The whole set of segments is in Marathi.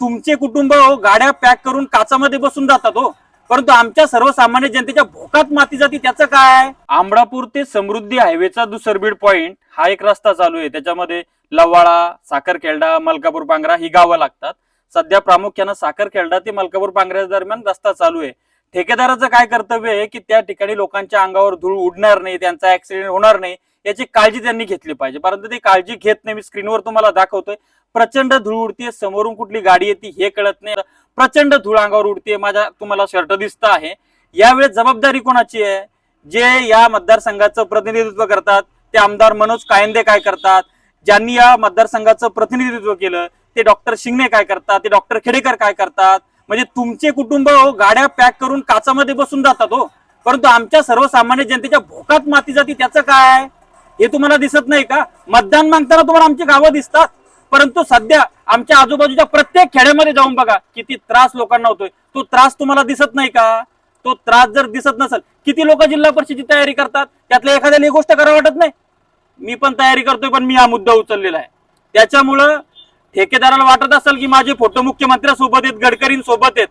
तुमचे कुटुंब गाड्या पॅक करून काचामध्ये बसून जातात हो, परंतु आमच्या सर्वसामान्य जनतेच्या भोकात माती जाती त्याचं काय? आंबळापूर ते समृद्धी हायवेचा दुसरबीड पॉइंट हा एक रस्ता चालू आहे, त्याच्यामध्ये लवाळा, साखरखेर्डा, मलकापूर पांगरा ही गावं लागतात. सध्या प्रामुख्यानं साखरखेर्डा ते मलकापूर पांगऱ्या दरम्यान रस्ता चालू आहे. ठेकेदाराचं काय कर्तव्य आहे की त्या ठिकाणी लोकांच्या अंगावर धूळ उडणार नाही, त्यांचा ऍक्सिडेंट होणार नाही याची काळजी त्यांनी घेतली पाहिजे, परंतु ती काळजी घेत नाही. मी स्क्रीनवर तुम्हाला दाखवतोय, प्रचंड धूळ उडते, समोरून कुठली गाडी येते हे कळत नाही, प्रचंड धूळ अंगावर उडते. माझ्या तुम्हाला शर्ट दिसत आहे. यावेळेस जबाबदारी कोणाची आहे? जे या मतदारसंघाचं प्रतिनिधित्व करतात ते आमदार मनोज कायंदे काय करतात, ज्यांनी या मतदारसंघाचं प्रतिनिधित्व केलं ते डॉक्टर शिंगणे काय करतात, ते डॉक्टर खेडेकर काय करतात? म्हणजे तुमचे कुटुंब गाड्या पॅक करून काचामध्ये बसून जातात हो, परंतु आमच्या सर्वसामान्य जनतेच्या भोकात माती जाती त्याचं काय? हे तुम्हाला दिसत नाही का? मतदान मागताना तुम्हाला आमची गावं दिसतात, परंतु सध्या आमच्या आजूबाजूच्या प्रत्येक खेड्यामध्ये जाऊन बघा किती त्रास लोकांना होतोय. तो त्रास तुम्हाला दिसत नाही का? तो त्रास जर दिसत नसेल, किती लोक जिल्हा परिषदेची तयारी करतात, त्यातल्या एखाद्याला ही गोष्ट करावं वाटत नाही? मी पण तयारी करतोय, पण मी हा मुद्दा उचललेला आहे. त्याच्यामुळं ठेकेदाराला वाटत असेल की माझे फोटो मुख्यमंत्र्यांसोबत आहेत, गडकरींसोबत आहेत,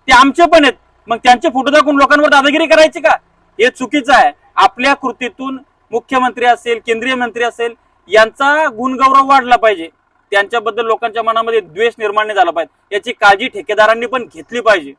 ते आमचे पण आहेत, मग त्यांचे फोटो दाखवून लोकांवर दादागिरी करायची का? हे चुकीचं आहे. आपल्या कृतीतून मुख्यमंत्री असेल, केंद्रीय मंत्री असेल, यांचा गुणगौरव वाढला पाहिजे, त्यांच्याबद्दल लोकांच्या मनामध्ये द्वेष निर्माण झाला पाहिजे, याची काळजी ठेकेदारांनी पण घेतली पाहिजे.